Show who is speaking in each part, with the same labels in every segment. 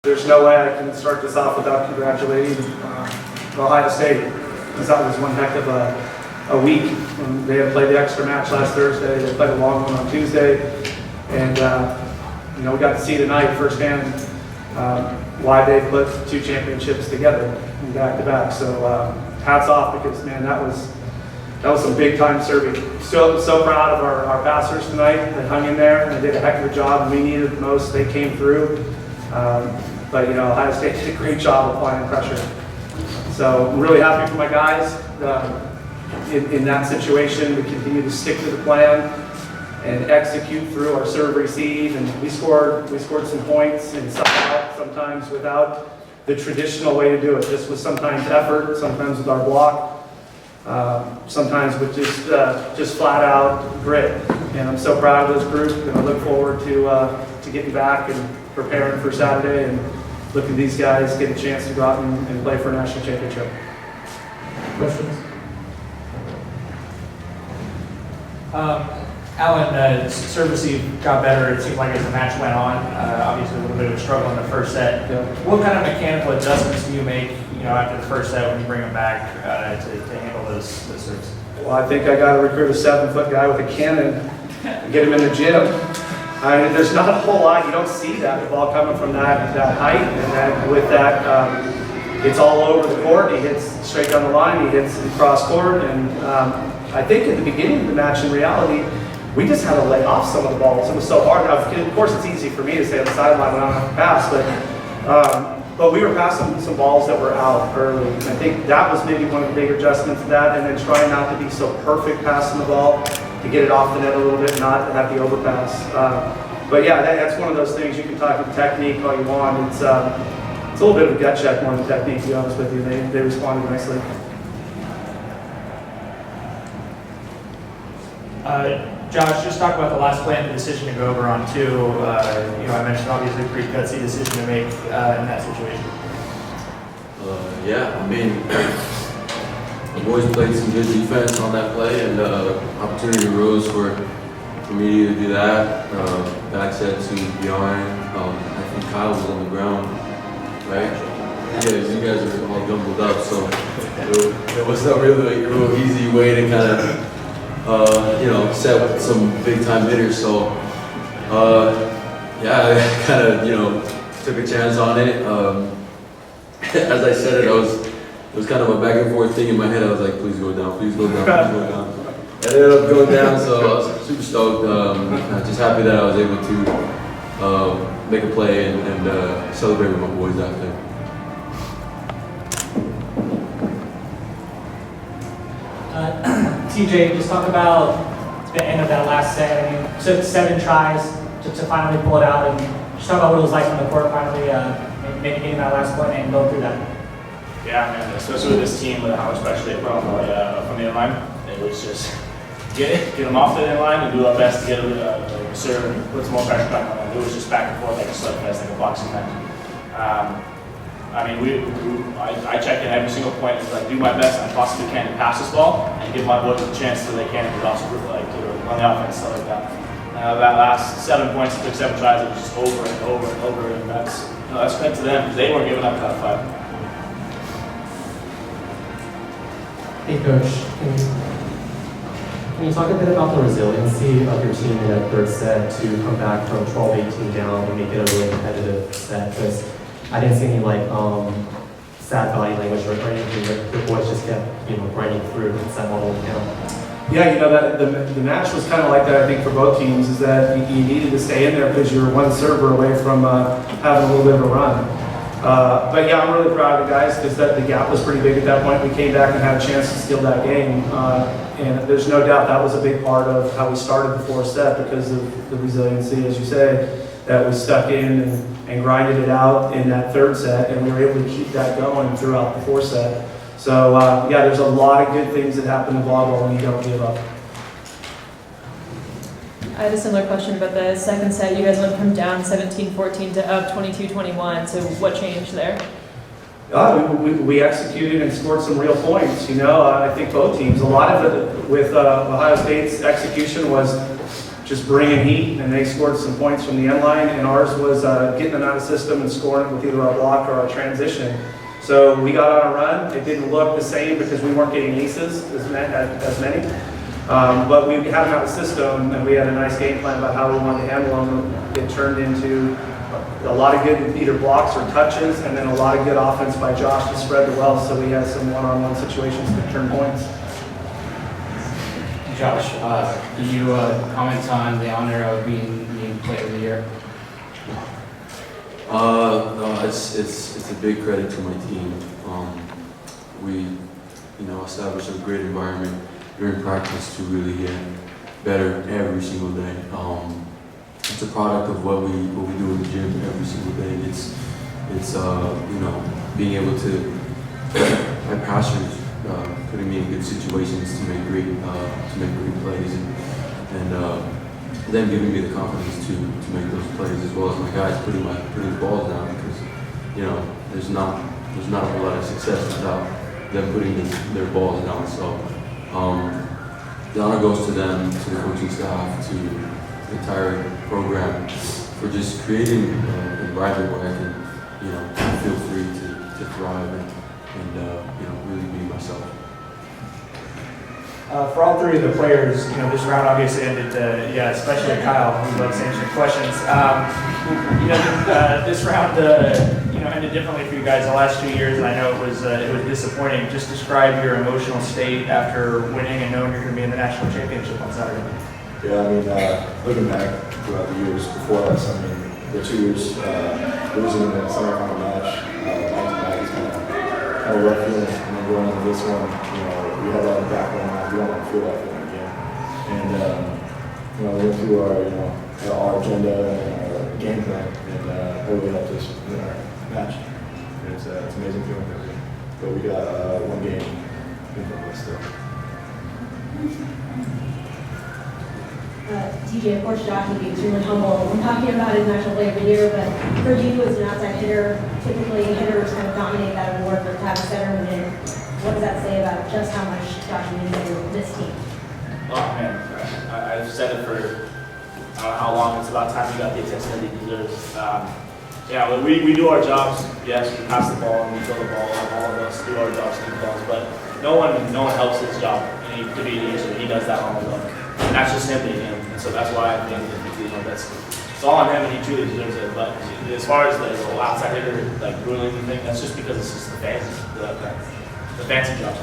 Speaker 1: There's no way I can start this off without congratulating Ohio State, because that was one heck of a week. And they had played the extra match last Thursday. They played a long one on Tuesday, and we got to see tonight firsthand why they put two championships together back to back. So hats off, because man, that was some big time serving. So proud of our passers tonight. They hung in there and they did a heck of a job. We needed the most. They came through. But Ohio State did a great job applying pressure. So I'm really happy for my guys in that situation. We continue to stick to the plan and execute through our serve receive, and we scored some points and sometimes without the traditional way to do it. Just with sometimes effort, sometimes with our block, sometimes with just flat out grit. And I'm so proud of this group, and I look forward to getting back and preparing for Saturday and look at these guys get a chance to go out and play for a national championship.
Speaker 2: Questions? Alan, serve receive got better, it seemed like, as the match went on. Obviously a little bit of a struggle in the first set.
Speaker 1: Yeah.
Speaker 2: What kind of mechanical adjustments do you make after the first set when you bring them back to handle those serves?
Speaker 1: Well, I think I got to recruit a 7-foot guy with a cannon and get him in the gym. I mean, there's not a whole lot. You don't see that ball coming from that height, and then with that, it's all over the court. He hits straight down the line. He hits cross court, and I think at the beginning of the match, in reality, we just had to lay off some of the balls. It was so hard. Now, of course, it's easy for me to stay on the sideline when I don't have to pass, but we were passing some balls that were out early. I think that was maybe one of the big adjustments to that, and then trying not to be so perfect passing the ball, to get it off the net a little bit, not have the overpass. But yeah, that's one of those things. You can talk about technique all you want. It's a little bit of a gut check more than technique, to be honest with you. They responded nicely.
Speaker 2: Josh, just talk about the last play and the decision to go over on two. I mentioned obviously a pretty gutsy decision to make in that situation.
Speaker 3: Yeah, I mean, the boys played some good defense on that play, and opportunity arose for me to do that. Back set to Bjorn. I think Kyle was on the ground, right? Yeah, you guys are all jumbled up, so it was not really a real easy way to kind of set with some big time hitters. So yeah, I kind of took a chance on it. As I said it was kind of a back and forth thing in my head. I was like, please go down, please go down, please go down. And it ended up going down, so I was super stoked. Just happy that I was able to make a play and celebrate with my boys after.
Speaker 4: TJ, just talk about the end of that last set. I mean, took 7 tries to finally pull it out, and just talk about what it was like on the court finally maybe getting that last point and going through that.
Speaker 5: Yeah, man, especially with this team, with how much pressure they put on from the inline, it was just get them off the inline and do our best to get a serve and put some more pressure back on them. It was just back and forth like a slugfest, like a boxing match. I mean, I check in every single point and like do my best I possibly can to pass this ball and give my boys a chance so they can, but also like to run the offense, stuff like that. That last 7 points, it took 7 tries, it was just over and over and over, and that's credit to them because they weren't giving up that fight.
Speaker 6: Hey Coach, can you talk a bit about the resiliency of your team in that third set to come back from 12-18 down and make it a really competitive set? Because I didn't see any sad body language or anything. The boys just kept grinding through and set level down.
Speaker 1: Yeah, that the match was kind of like that, I think, for both teams, is that you needed to stay in there because you were one server away from having a little bit of a run. But yeah, I'm really proud of the guys because the gap was pretty big at that point. We came back and had a chance to steal that game. And there's no doubt that was a big part of how we started the fourth set because of the resiliency, as you say, that we stuck in and grinded it out in that third set, and we were able to keep that going throughout the fourth set. So yeah, there's a lot of good things that happen in volleyball when you don't give up.
Speaker 7: I had a similar question about the second set. You guys went from down 17-14 to up 22-21. So what changed there?
Speaker 1: We executed and scored some real points. I think both teams. A lot of it with Ohio State's execution was just bringing heat, and they scored some points from the end line, and ours was getting them out of system and scoring it with either our block or our transition. So we got on a run. It didn't look the same because we weren't getting aces as many. But we had them out of system, and we had a nice game plan about how we wanted to handle them. It turned into a lot of good either blocks or touches, and then a lot of good offense by Josh to spread the wealth, so we had some one-on-one situations that turned points.
Speaker 8: Josh, can you comment on the honor of being named Player of the Year?
Speaker 3: No, it's a big credit to my team. We, established a great environment during practice to really get better every single day. It's a product of what we do in the gym every single day. It's being able to my pastors putting me in good situations to make great plays and them giving me the confidence to make those plays, as well as my guys putting the balls down, because there's not a whole lot of success without them putting their balls down. So the honor goes to them, to the coaching staff, to the entire program for just creating an environment where I can feel free to thrive and really be myself.
Speaker 2: For all three of the players, this round obviously ended, especially Kyle, who loves answering questions. This round, ended differently for you guys the last 2 years, and I know it was disappointing. Just describe your emotional state after winning and knowing you're going to be in the national championship on Saturday.
Speaker 9: Yeah, looking back throughout the years before us, the 2 years losing in the semifinal match, back-to-back is kind of rough feeling. And then going into this one, we had that in the back of our mind. We don't want to feel that feeling again. And we went through our agenda and our game plan, and that really helped us win our match. And it's an amazing feeling but we got one game in front of us still.
Speaker 10: TJ, of course, Josh would be extremely humble when talking about his National Player of the Year, but for you as an outside hitter, typically hitters kind of dominate that award, but to have a center win, what does that say about just how much Josh means to this team?
Speaker 5: Oh man, I've said it for I don't know how long. It's about time he got the attention that he deserves. We do our jobs. Yes, we pass the ball and we throw the ball. All of us do our jobs, keep balls, but no one helps his job. And to be the answer, he does that on his own. And that's just him being him. And so that's why I think that that's it's all on him, and he truly deserves it. But as far as the outside hitter, ruling the thing, that's just because it's just the fancy job.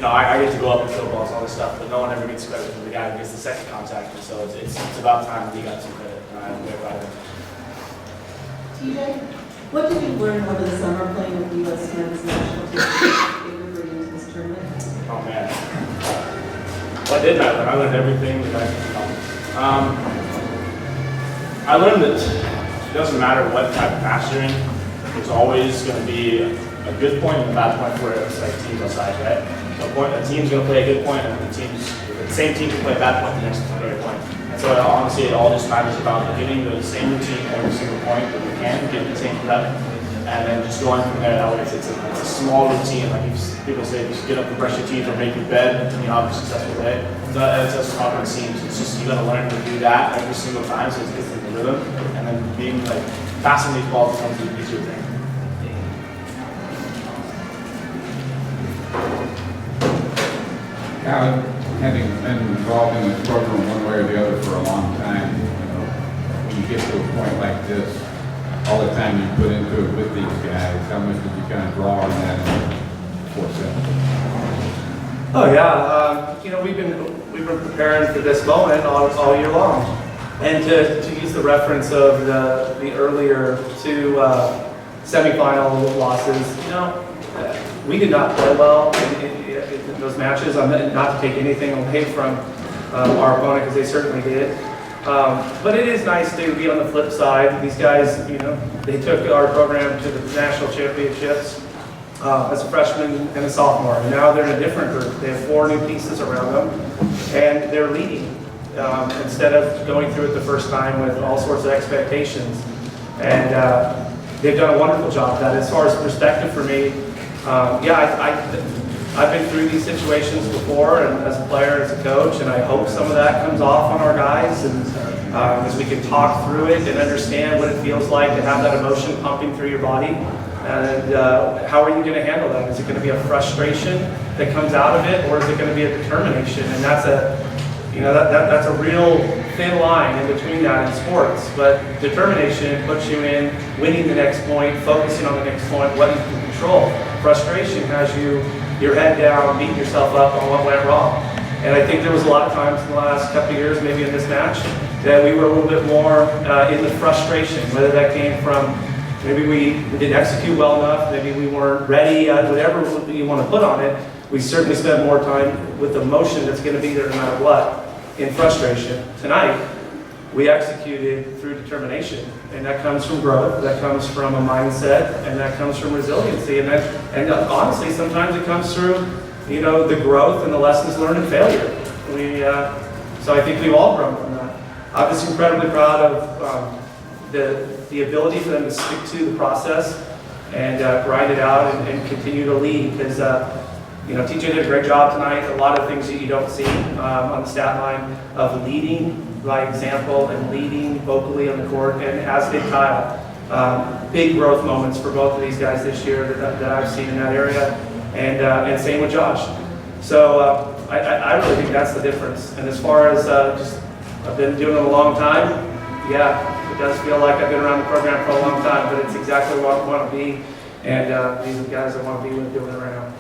Speaker 5: I get to go up and throw balls, all this stuff, but no one ever gets credit for the guy who gets the second contact. And so it's about time that he got some credit, and I'm very proud of him.
Speaker 10: TJ, what did you learn over the summer playing with the U.S. men's national team for you in this tournament?
Speaker 5: Oh man. What did I learn? I learned everything that I could know. I learned that it doesn't matter what type of match you're in, there's always going to be a good point and a bad point for it. It's like teams on sides, right? A team's going to play a good point, and the same team can play a bad point the next point. And so honestly, it all just matters about getting the same routine every single point that we can, getting the same prep, and then just going from there. That way, it's a small routine. Like people say, just get up and brush your teeth or make your bed, and you have a successful day. That's just how it seems. It's just you got to learn to do that every single time, so it gets in the rhythm, and then being passing these balls becomes an easier thing.
Speaker 11: Kyle, having been involved in this program one way or the other for a long time, when you get to a point like this, all the time you put into it with these guys, how much did you kind of draw on that in 4 seconds?
Speaker 1: Oh yeah, we've been preparing for this moment all year long, and to use the reference of the earlier 2 semifinal losses, we did not play well in those matches. I'm not to take anything away from our opponent, because they certainly did. But it is nice to be on the flip side. These guys, they took our program to the national championships as a freshman and a sophomore, and now they're in a different group. They have 4 new pieces around them, and they're leading instead of going through it the first time with all sorts of expectations. And they've done a wonderful job of that. As far as perspective for me, I've been through these situations before, and as a player, as a coach, and I hope some of that comes off on our guys, and as we can talk through it and understand what it feels like to have that emotion pumping through your body. And how are you going to handle that? Is it going to be a frustration that comes out of it, or is it going to be a determination? And that's that's a real thin line in between that in sports. But determination puts you in winning the next point, focusing on the next point, what you can control. Frustration has your head down, beating yourself up on what went wrong. And I think there was a lot of times in the last couple of years, maybe in this match, that we were a little bit more in the frustration, whether that came from maybe we didn't execute well enough, maybe we weren't ready, whatever you want to put on it. We certainly spent more time with the emotion that's going to be there no matter what, in frustration. Tonight, we executed through determination, and that comes from growth, that comes from a mindset, and that comes from resiliency, and honestly, sometimes it comes through, the growth and the lessons learned in failure. So I think we've all grown from that. I'm just incredibly proud of the ability for them to stick to the process and grind it out and continue to lead, because TJ did a great job tonight. A lot of things that you don't see on the stat line of leading by example and leading vocally on the court, and as did Kyle. Big growth moments for both of these guys this year that I've seen in that area, and same with Josh. So I really think that's the difference. And as far as I've been doing it a long time, yeah, it does feel like I've been around the program for a long time, but it's exactly what I want to be, and these are the guys I want to be with doing it right now.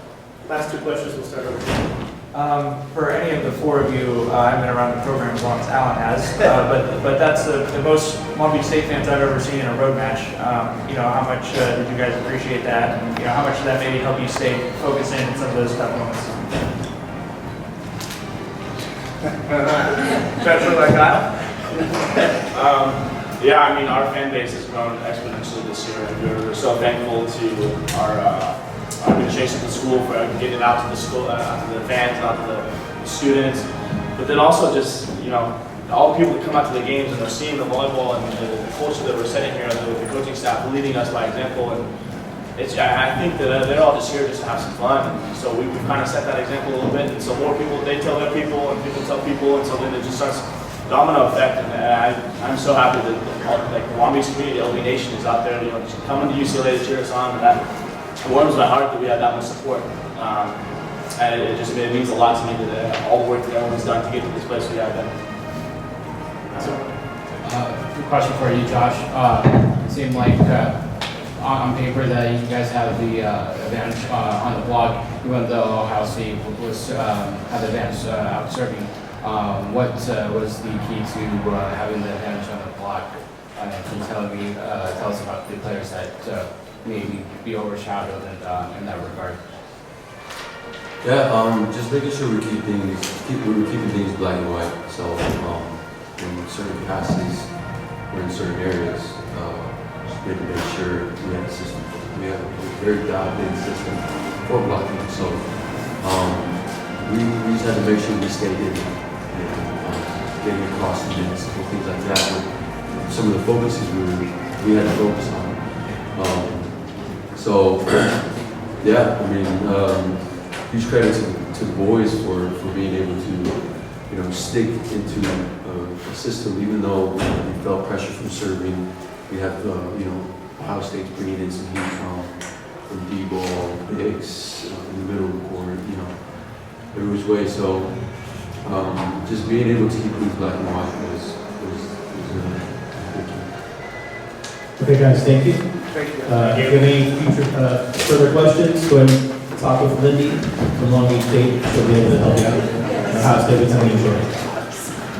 Speaker 2: Last two questions, we'll start over here. For any of the four of you, I've been around the program as long as Alan has, but that's the most Long Beach State fans I've ever seen in a road match. How much did you guys appreciate that, and how much did that maybe help you stay focused in some of those tough moments?
Speaker 1: Especially like Kyle?
Speaker 5: Yeah, I mean, our fan base has grown exponentially this year, and we're so thankful to our administration at the school for getting it out to the school, out to the fans, out to the students. But then also just, all the people that come out to the games and they're seeing the volleyball and the culture that we're setting here, the coaching staff leading us by example. And I think that they're all just here just to have some fun. And so we've kind of set that example a little bit. And so more people, they tell their people and people tell people. And so then it just starts domino effect. And I'm so happy that the Long Beach community, LB Nation is out there, just coming to UCLA to cheer us on. And it warms my heart that we had that much support. And it means a lot to me that all the work that everyone's done to get to this place we have been.
Speaker 8: Question for you, Josh. It seemed like on paper that you guys have the advantage on the block, even though Ohio State was had the advantage out serving. What was the key to having the advantage on the block? Can you tell us about the players that maybe be overshadowed in that regard?
Speaker 3: Yeah, just making sure we're keeping things black and white. So in certain capacities or in certain areas, just make sure we have a system. We have a very dialed-in system for blocking. So we just had to make sure we stayed in, getting across the minutes and things like that. But some of the focuses we had to focus on. So yeah, I mean, huge credit to the boys for being able to stick into a system, even though we felt pressure from serving. We have Ohio State's bringing in some heat from D-ball, bigs in the middle of the court, every which way. So just being able to keep things black and white was a big key.
Speaker 6: Okay, guys, thank you.
Speaker 1: Thank you.
Speaker 6: If you have any future further questions, go ahead and talk with Lindy from Long Beach State. She'll be able to help you out. Ohio State, it's an enjoy.